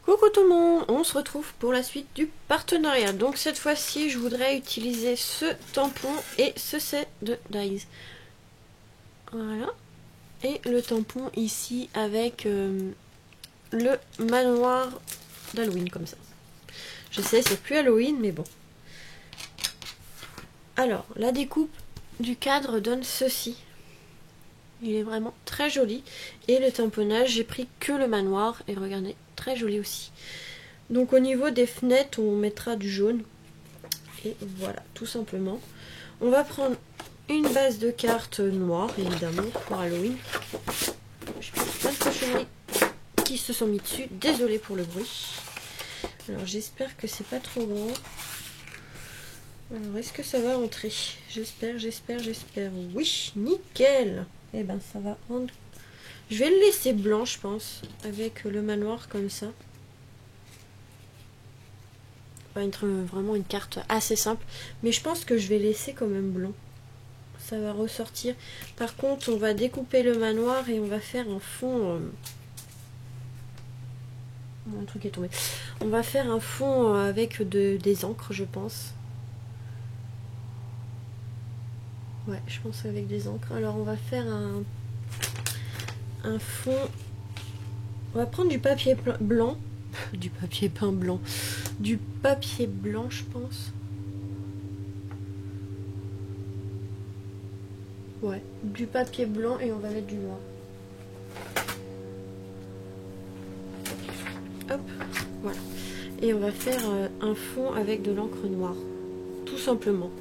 Coucou tout le monde, on se retrouve pour la suite du partenariat. Donc cette fois-ci, je voudrais utiliser ce tampon et ce set de Dies. Voilà. Et le tampon ici avec le manoir d'Halloween comme ça. Je sais, c'est plus Halloween, mais bon. Alors, la découpe du cadre donne ceci. Il est vraiment très joli. Et le tamponnage, j'ai pris que le manoir. Et regardez, très joli aussi. Donc au niveau des fenêtres, on mettra du jaune. Et voilà, tout simplement. On va prendre une base de cartes noire, évidemment, pour Halloween. Je pense plein de cochonneries qui se sont mis dessus. Désolée pour le bruit. Alors j'espère que c'est pas trop grand. Alors est-ce que ça va rentrer? J'espère. Oui, nickel. Eh ben ça va rendre. Je vais le laisser blanc, je pense, avec le manoir comme ça. Va être vraiment une carte assez simple, mais je pense que je vais laisser quand même blanc. Ça va ressortir. Par contre, on va découper le manoir et on va faire un fond. Un truc est tombé. On va faire un fond avec des encres, je pense. Ouais, je pense avec des encres. Alors, on va faire un fond. On va prendre du papier blanc. Du papier peint blanc. Du papier blanc, je pense. Ouais, du papier blanc et on va mettre du noir. Hop, voilà. Et on va faire un fond avec de l'encre noire. Tout simplement.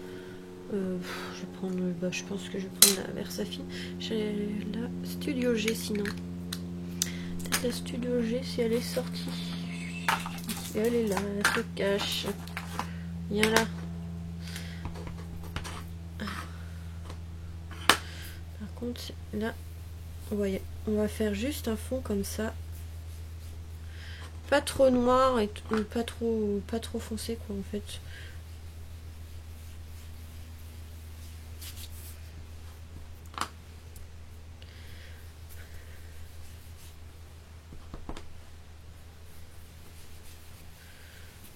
Je vais prendre, je pense que je vais prendre la Versafine. J'ai la Studio G sinon. Peut-être la Studio G si elle est sortie. Et elle est là, elle se cache. Viens là. Par contre, là, vous voyez, on va faire juste un fond comme ça. Pas trop noir et pas trop foncé quoi en fait.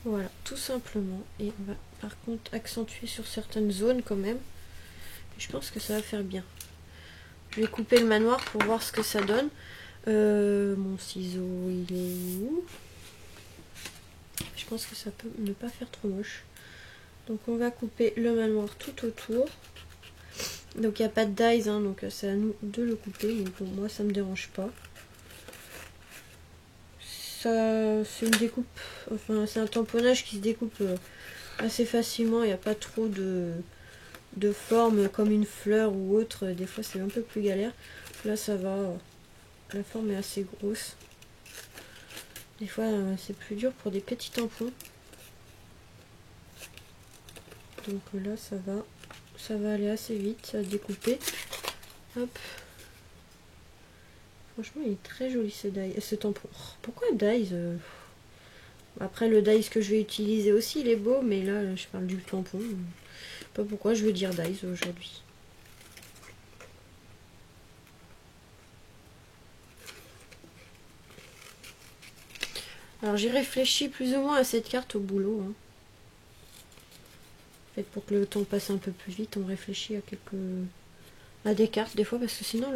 Voilà, tout simplement. Et on va par contre accentuer sur certaines zones quand même. Et je pense que ça va faire bien. Je vais couper le manoir pour voir ce que ça donne. Mon ciseau, il est où? Je pense que ça peut ne pas faire trop moche. Donc on va couper le manoir tout autour. Donc il n'y a pas de dies, hein, donc c'est à nous de le couper. Mais pour moi ça me dérange pas. C'est une découpe, enfin c'est un tamponnage qui se découpe assez facilement. Il n'y a pas trop de forme comme une fleur ou autre. Des fois c'est un peu plus galère. Là ça va, la forme est assez grosse. Des fois c'est plus dur pour des petits tampons. Donc là ça va aller assez vite, ça va découper. Hop. Franchement il est très joli ce tampon. Oh, pourquoi dies Après le dies que je vais utiliser aussi il est beau, mais là je parle du tampon. Je sais pas pourquoi je veux dire dies aujourd'hui. Alors j'ai réfléchi plus ou moins à cette carte au boulot. Hein. En fait, pour que le temps passe un peu plus vite, on réfléchit à des cartes des fois, parce que sinon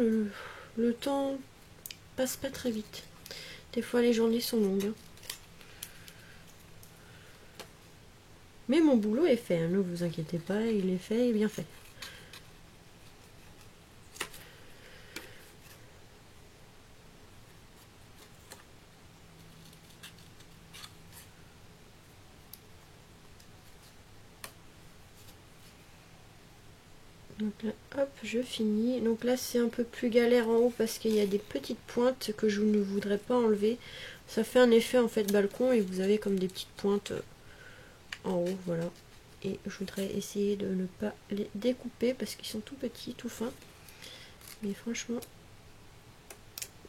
le temps passe pas très vite. Des fois les journées sont longues. Hein. Mais mon boulot est fait, hein, ne vous inquiétez pas, il est fait et bien fait. Donc là, hop, je finis. Donc là, c'est un peu plus galère en haut parce qu'il y a des petites pointes que je ne voudrais pas enlever. Ça fait un effet en fait balcon et vous avez comme des petites pointes en haut, voilà. Et je voudrais essayer de ne pas les découper parce qu'ils sont tout petits, tout fins. Mais franchement,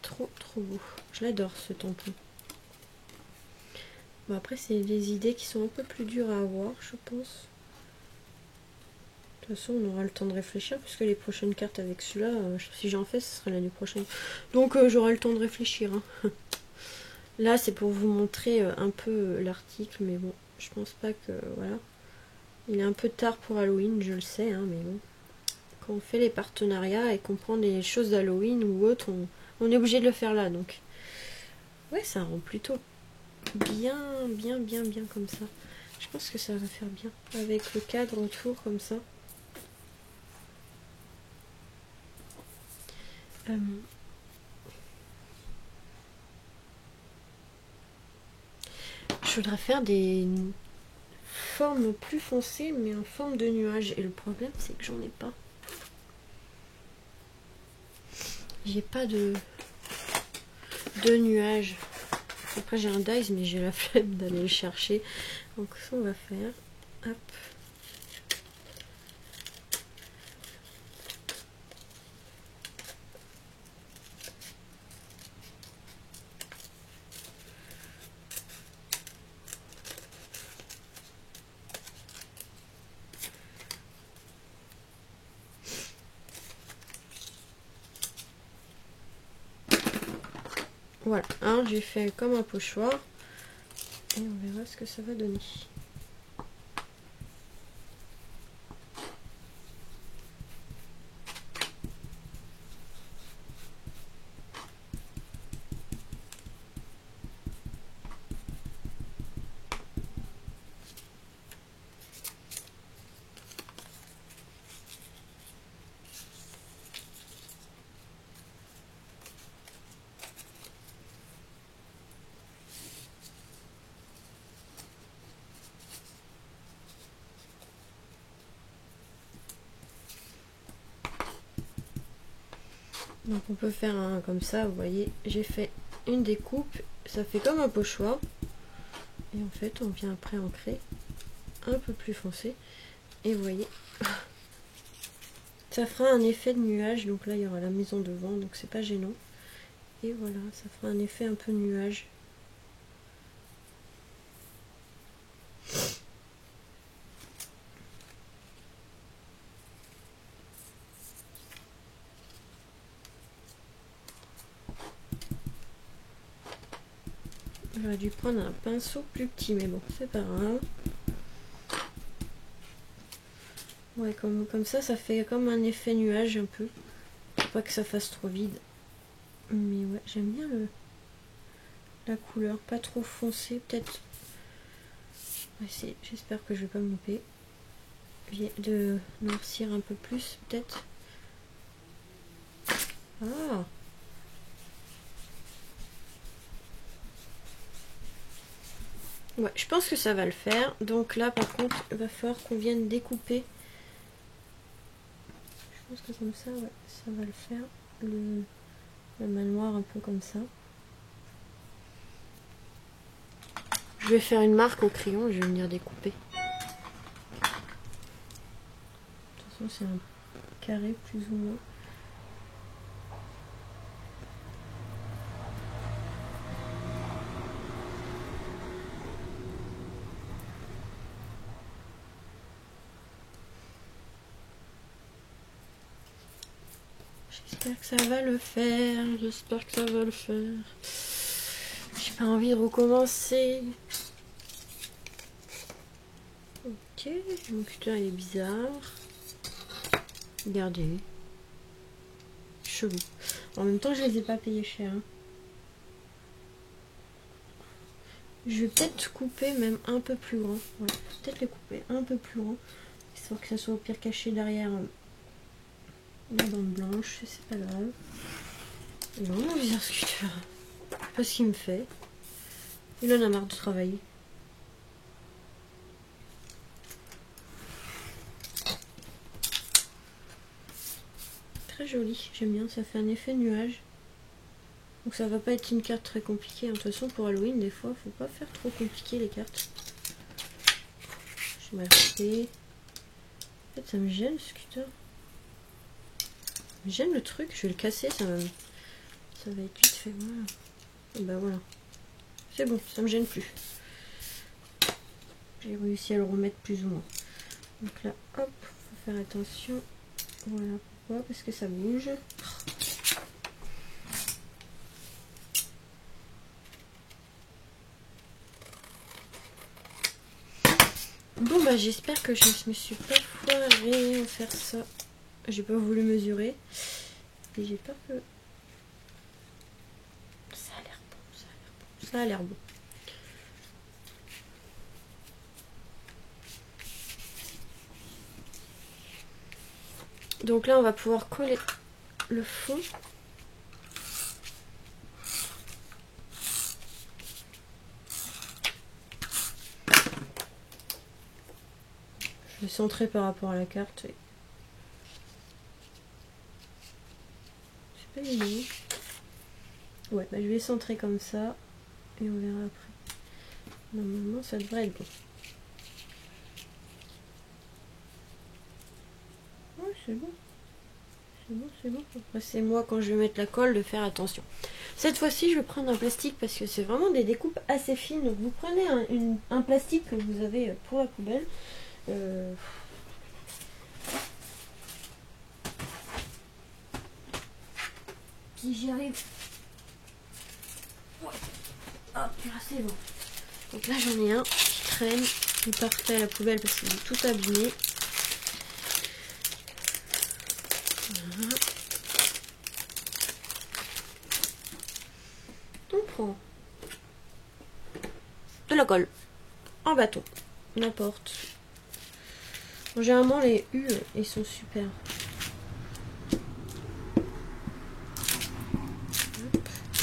trop beau. Je l'adore ce tampon. Bon, après, c'est des idées qui sont un peu plus dures à avoir, je pense. De toute façon, on aura le temps de réfléchir puisque les prochaines cartes avec celui-là, si j'en fais, ce sera l'année prochaine. Donc, j'aurai le temps de réfléchir. Hein. Là, c'est pour vous montrer un peu l'article, mais bon, je pense pas que... Voilà. Il est un peu tard pour Halloween, je le sais, hein, mais bon. Quand on fait les partenariats et qu'on prend des choses d'Halloween ou autre, on est obligé de le faire là, donc... Ouais, ça rend plutôt bien comme ça. Je pense que ça va faire bien. Avec le cadre autour, comme ça. Je voudrais faire des formes plus foncées, mais en forme de nuage. Et le problème, c'est que j'en ai pas. J'ai pas de nuages. Après, j'ai un dies, mais j'ai la flemme d'aller le chercher. Donc, ça, on va faire. Hop. Voilà, hein, j'ai fait comme un pochoir. Et on verra ce que ça va donner. Donc on peut faire un comme ça, vous voyez, j'ai fait une découpe, ça fait comme un pochoir. Et en fait, on vient après ancrer un peu plus foncé. Et vous voyez, ça fera un effet de nuage. Donc là, il y aura la maison devant, donc c'est pas gênant. Et voilà, ça fera un effet un peu nuage. J'aurais dû prendre un pinceau plus petit, mais bon, c'est pas grave. Ouais, comme ça, ça fait comme un effet nuage un peu. Faut pas que ça fasse trop vide. Mais ouais, j'aime bien la couleur, pas trop foncée, peut-être. Ouais, j'espère que je vais pas me louper. De noircir un peu plus, peut-être. Ah! Ouais, je pense que ça va le faire. Donc là, par contre, il va falloir qu'on vienne découper. Je pense que comme ça, ouais, ça va le faire. Le manoir un peu comme ça. Je vais faire une marque au crayon et je vais venir découper. De toute façon, c'est un carré plus ou moins. J'espère que ça va le faire. J'espère que ça va le faire. J'ai pas envie de recommencer. Ok, mon cutter il est bizarre. Regardez. Chelou. En même temps, je les ai pas payés cher. Hein. Je vais peut-être couper même un peu plus grand. Ouais, peut-être les couper un peu plus grand. Histoire que ça soit au pire caché derrière la bande blanche. C'est pas grave. Il est vraiment bizarre ce cutter. Je sais pas ce qu'il me fait. Il en a marre de travailler. Très joli, j'aime bien, ça fait un effet nuage. Donc ça va pas être une carte très compliquée. De toute façon pour Halloween, des fois, faut pas faire trop compliqué les cartes. Je vais m'arrêter. En fait, ça me gêne ce cutter. J'aime le truc, je vais le casser, ça va être vite fait. Voilà. Et bah voilà. C'est bon, ça me gêne plus. J'ai réussi à le remettre plus ou moins. Donc là, hop, faut faire attention. Voilà, pourquoi? Parce que ça bouge. Bon bah j'espère que je me suis pas foirée à faire ça. J'ai pas voulu mesurer. Et j'ai peur que... Ça a l'air bon, ça a l'air bon. Ça a l'air bon. Donc là on va pouvoir coller le fond. Je vais centrer par rapport à la carte. C'est pas évident. Ouais, bah je vais centrer comme ça. Et on verra après. Normalement ça devrait être bon. Ouais, c'est bon. C'est bon, c'est bon. Après c'est moi quand je vais mettre la colle de faire attention. Cette fois-ci je vais prendre un plastique parce que c'est vraiment des découpes assez fines. Donc vous prenez un plastique que vous avez pour la poubelle. Si j'y arrive. Ouais. Hop, là c'est bon. Donc là j'en ai un qui traîne. Il est parfait à la poubelle parce qu'il est tout abîmé. Voilà. On prend de la colle en bâton, n'importe. Généralement les U ils sont super.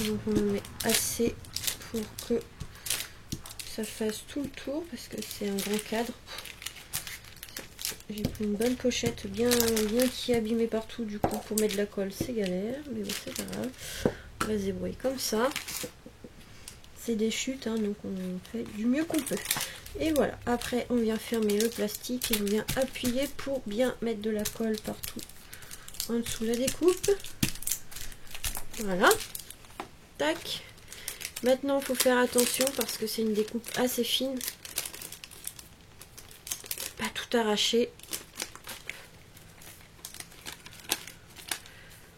Donc on en met assez pour que ça fasse tout le tour parce que c'est un grand cadre. J'ai pris une bonne pochette bien qui est abîmée partout, du coup pour mettre de la colle c'est galère, mais bon c'est pas grave. On va se débrouiller comme ça. C'est des chutes hein, donc on fait du mieux qu'on peut. Et voilà, après on vient fermer le plastique et on vient appuyer pour bien mettre de la colle partout en dessous de la découpe. Voilà. Tac. Maintenant il faut faire attention parce que c'est une découpe assez fine. Pas tout arracher.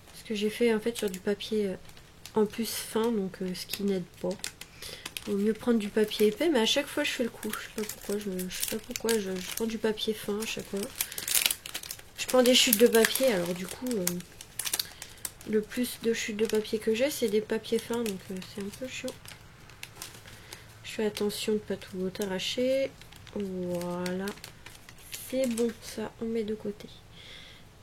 Parce que j'ai fait en fait sur du papier en plus fin, donc ce qui n'aide pas. Il vaut mieux prendre du papier épais, mais à chaque fois je fais le coup. Je sais pas pourquoi je prends du papier fin à chaque fois. Je prends des chutes de papier, alors du coup le plus de chutes de papier que j'ai c'est des papiers fins, donc c'est un peu chiant. Je fais attention de ne pas tout arracher. Voilà, c'est bon, ça on met de côté.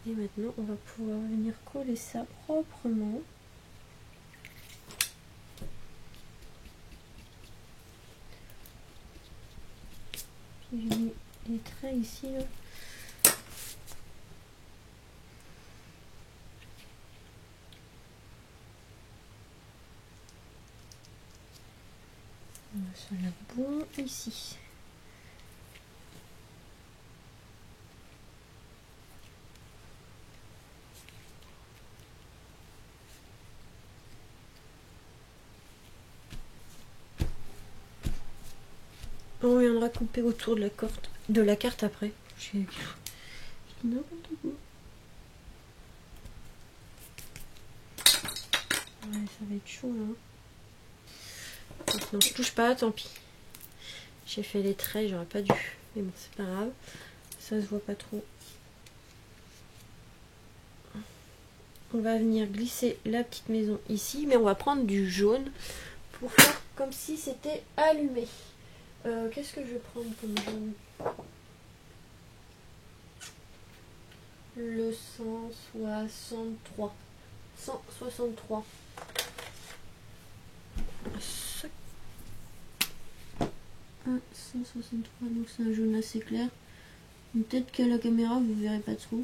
Et maintenant on va pouvoir venir coller ça proprement. J'ai mis les traits ici là. Ça a l'air bon ici. On viendra couper autour de la carte après. J'ai n'importe quoi. Ouais, ça va être chaud là. Non, je touche pas, tant pis. J'ai fait les traits, j'aurais pas dû. Mais bon, c'est pas grave. Ça se voit pas trop. On va venir glisser la petite maison ici, mais on va prendre du jaune pour faire comme si c'était allumé. Qu'est-ce que je vais prendre comme jaune? Le 163. 163. 163, donc c'est un jaune assez clair. Peut-être qu'à la caméra vous verrez pas trop.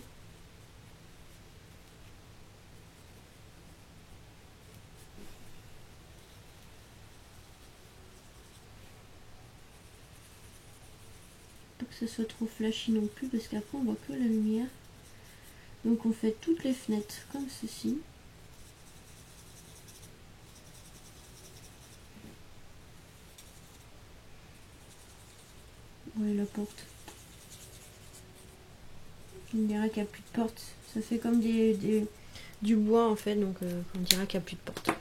Pas que ce soit trop flashy non plus, parce qu'après on voit que la lumière. Donc on fait toutes les fenêtres comme ceci. Ouais, la porte. On dirait qu'il n'y a plus de porte. Ça fait comme du bois en fait, donc on dirait qu'il n'y a plus de porte.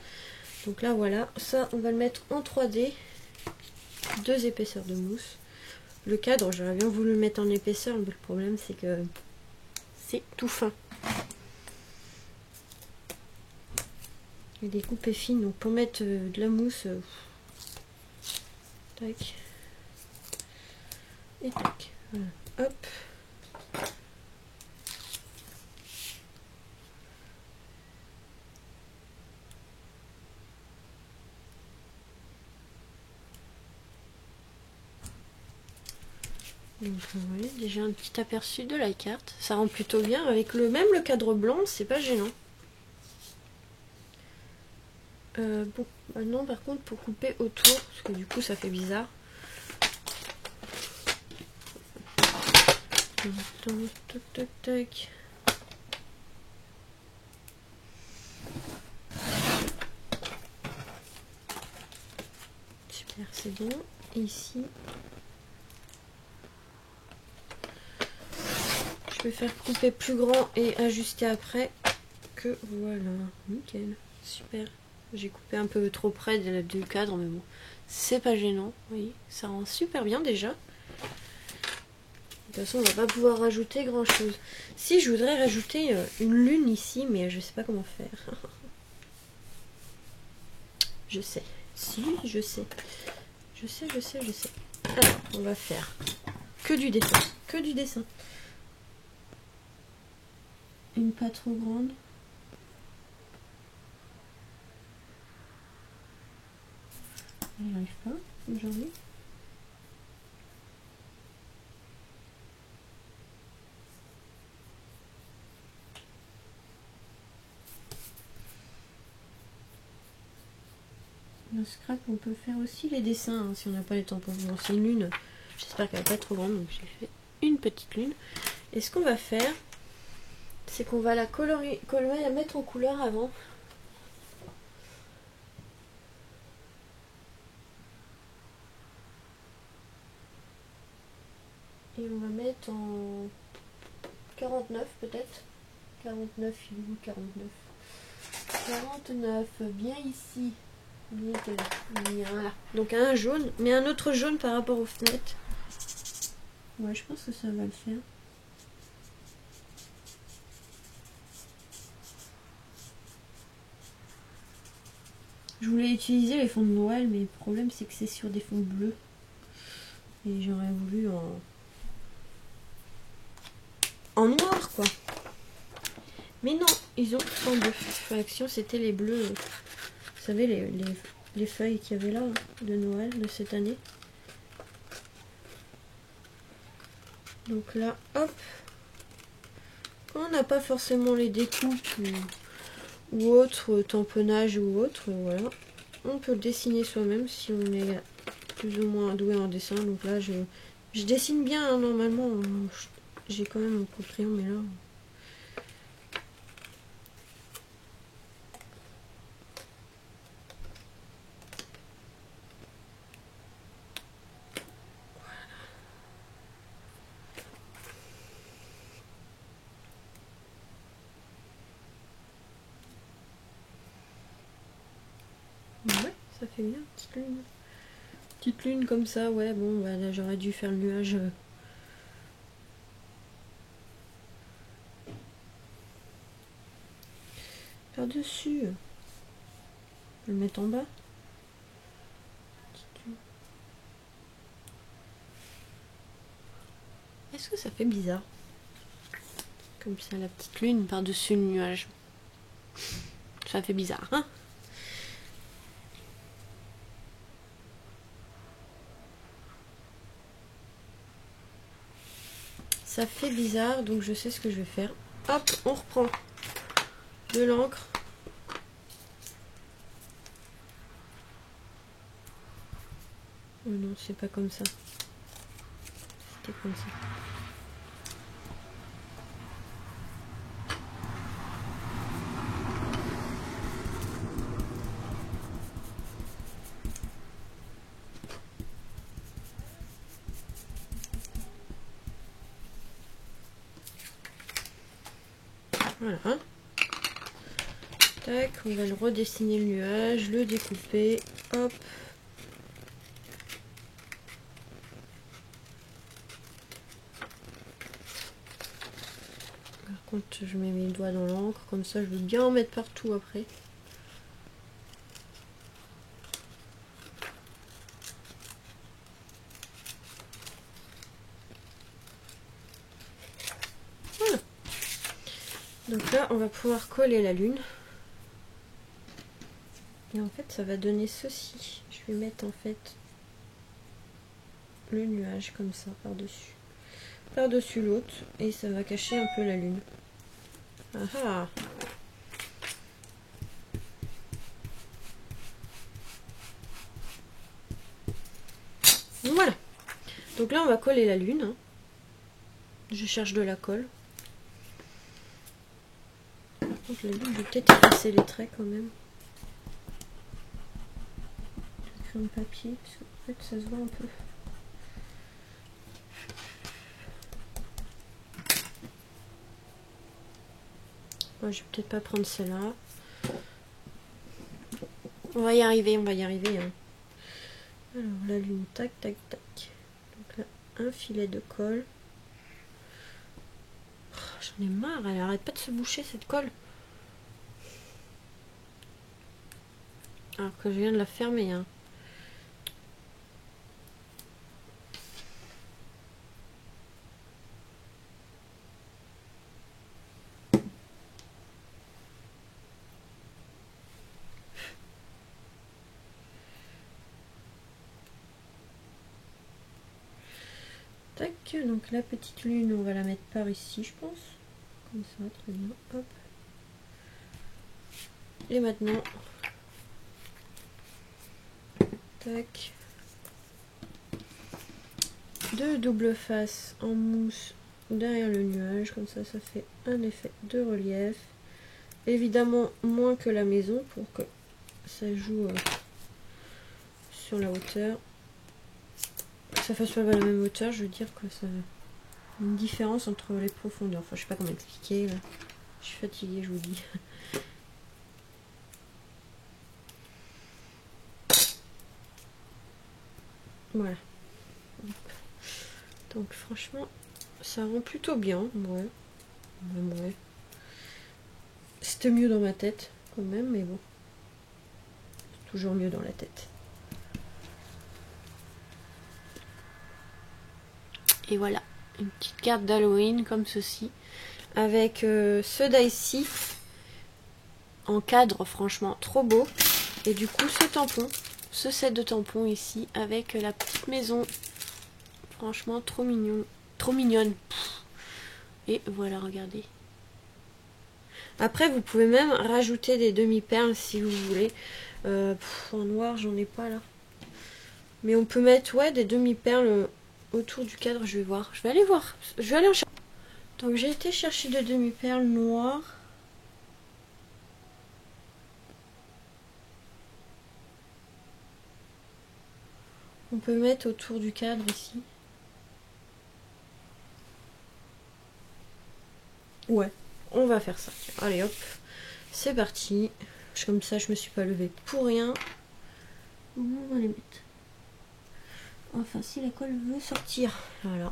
Donc là voilà, ça on va le mettre en 3D. 2 épaisseurs de mousse. Le cadre, j'aurais bien voulu le mettre en épaisseur, mais le problème c'est que c'est tout fin. Les découpes est fine, donc pour mettre de la mousse, tac, et tac, voilà, hop. Donc vous voyez déjà un petit aperçu de la carte. Ça rend plutôt bien avec même le cadre blanc, c'est pas gênant. Bon, maintenant par contre pour couper autour, parce que du coup ça fait bizarre. Tac, tac, tac. Super, c'est bon. Et ici, je vais faire couper plus grand et ajuster après. Que voilà, nickel, super. J'ai coupé un peu trop près du cadre, mais bon, c'est pas gênant. Oui, ça rend super bien déjà. De toute façon, on va pas pouvoir rajouter grand chose. Si, je voudrais rajouter une lune ici, mais je sais pas comment faire. Je sais. Si, je sais. Je sais. Alors, on va faire que du dessin. Que du dessin. Une pas trop grande. J'y arrive pas aujourd'hui. Le scrap, on peut faire aussi les dessins hein, si on n'a pas le temps pour vous. C'est une lune. J'espère qu'elle n'est pas trop grande, donc j'ai fait une petite lune. Et ce qu'on va faire, c'est qu'on va la colorer, la mettre en couleur avant. Et on va mettre en 49 peut-être. 49, il est où 49 49, bien ici. Voilà. Donc un jaune, mais un autre jaune par rapport aux fenêtres. Ouais, je pense que ça va le faire. Je voulais utiliser les fonds de Noël, mais le problème c'est que c'est sur des fonds bleus. Et j'aurais voulu en noir quoi. Mais non, ils ont en bleu. L'action c'était les bleus. Vous savez les feuilles qu'il y avait là de Noël de cette année. Donc là, hop. Quand on n'a pas forcément les découpes ou autre tamponnage ou autre, voilà. On peut le dessiner soi-même si on est plus ou moins doué en dessin. Donc là, je dessine bien hein, normalement. J'ai quand même mon propre crayon, mais là... Ouais, ça fait bien, petite lune. Petite lune comme ça, ouais, bon, bah, là j'aurais dû faire le nuage. Par-dessus. Je vais le mettre en bas. Est-ce que ça fait bizarre? Comme ça, la petite lune par-dessus le nuage. Ça fait bizarre, hein? Ça fait bizarre, donc je sais ce que je vais faire. Hop, on reprend de l'encre. Oh non, c'est pas comme ça. C'était comme ça. Voilà. Tac, on va le redessiner le nuage, le découper. Hop. quand je mets mes doigts dans l'encre, comme ça je veux bien en mettre partout après. Voilà. Donc là on va pouvoir coller la lune. Et en fait ça va donner ceci. Je vais mettre en fait le nuage comme ça par-dessus l'autre, et ça va cacher un peu la lune. Ah ah. Voilà. Donc là on va coller la lune, hein. Je cherche de la colle. Par contre la lune, je vais peut-être effacer les traits quand même. Crayon de papier, parce qu'en fait ça se voit un peu. Ouais, je vais peut-être pas prendre celle-là. On va y arriver, on va y arriver, hein. Alors la lune, tac, tac, tac. Donc là, un filet de colle. Oh, j'en ai marre, elle arrête pas de se boucher cette colle. Alors que je viens de la fermer, hein. Tac, donc la petite lune, on va la mettre par ici, je pense. Comme ça, très bien. Hop. Et maintenant, tac, deux doubles faces en mousse derrière le nuage, comme ça, ça fait un effet de relief. Évidemment, moins que la maison pour que ça joue sur la hauteur. Que ça fasse pas la même hauteur, je veux dire que ça une différence entre les profondeurs. Enfin, je sais pas comment expliquer là. Je suis fatiguée, je vous dis. Voilà. Donc franchement, ça rend plutôt bien. Ouais. Ouais. C'était mieux dans ma tête quand même, mais bon. C'est toujours mieux dans la tête. Et voilà, une petite carte d'Halloween comme ceci. Avec ce die-ci en cadre, franchement trop beau. Et du coup ce tampon, ce set de tampons ici avec la petite maison. Franchement trop mignon, trop mignonne. Et voilà, regardez. Après vous pouvez même rajouter des demi-perles si vous voulez. En noir j'en ai pas là. Mais on peut mettre ouais des demi-perles autour du cadre, je vais voir. Je vais aller voir. Je vais aller en chercher. Donc j'ai été chercher des demi-perles noires. On peut mettre autour du cadre ici. Ouais, on va faire ça. Allez hop, c'est parti. Comme ça, je me suis pas levée pour rien. On va les mettre. Enfin, si la colle veut sortir. Voilà.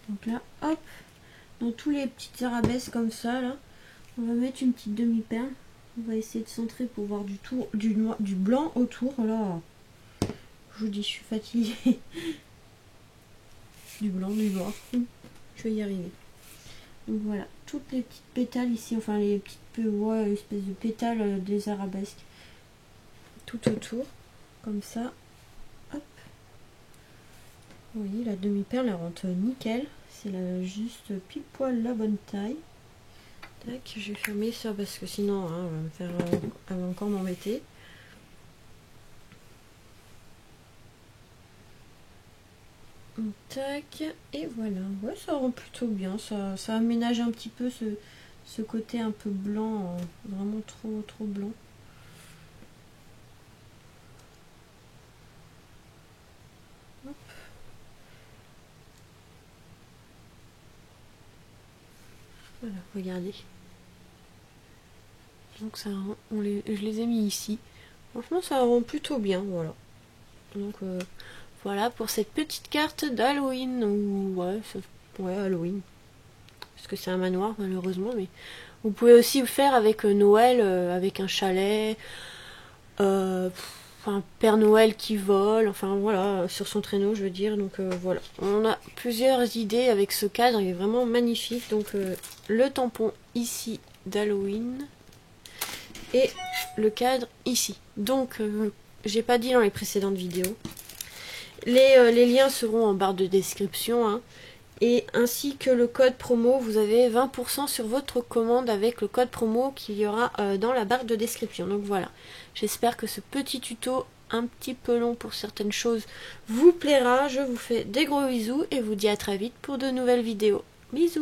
Donc là, hop, dans tous les petites arabesques comme ça, là, on va mettre une petite demi-perle. On va essayer de centrer pour voir du noir, du blanc autour. Là, je vous dis, je suis fatiguée. Du blanc, du noir. Je vais y arriver. Donc voilà, toutes les petites pétales ici, enfin les petites espèces de pétales des arabesques. Tout autour, comme ça. Hop. Vous voyez, la demi-perle, elle rentre nickel. C'est juste pile poil la bonne taille. Tac, je vais fermer ça parce que sinon, hein, elle va encore m'embêter. Tac, et voilà. Ouais, ça rend plutôt bien. Ça aménage un petit peu ce côté un peu blanc, vraiment trop blanc. Hop. Voilà, regardez. Donc ça rend, je les ai mis ici. Franchement, ça rend plutôt bien, voilà. Donc voilà pour cette petite carte d'Halloween. Ouais, Halloween. Parce que c'est un manoir malheureusement, mais vous pouvez aussi le faire avec Noël, avec un chalet, un Père Noël qui vole, enfin voilà, sur son traîneau je veux dire. Donc voilà, on a plusieurs idées avec ce cadre, il est vraiment magnifique. Donc le tampon ici d'Halloween et le cadre ici. Donc j'ai pas dit dans les précédentes vidéos, les liens seront en barre de description, hein. Et ainsi que le code promo, vous avez 20% sur votre commande avec le code promo qu'il y aura dans la barre de description. Donc voilà, j'espère que ce petit tuto, un petit peu long pour certaines choses, vous plaira. Je vous fais des gros bisous et vous dis à très vite pour de nouvelles vidéos. Bisous!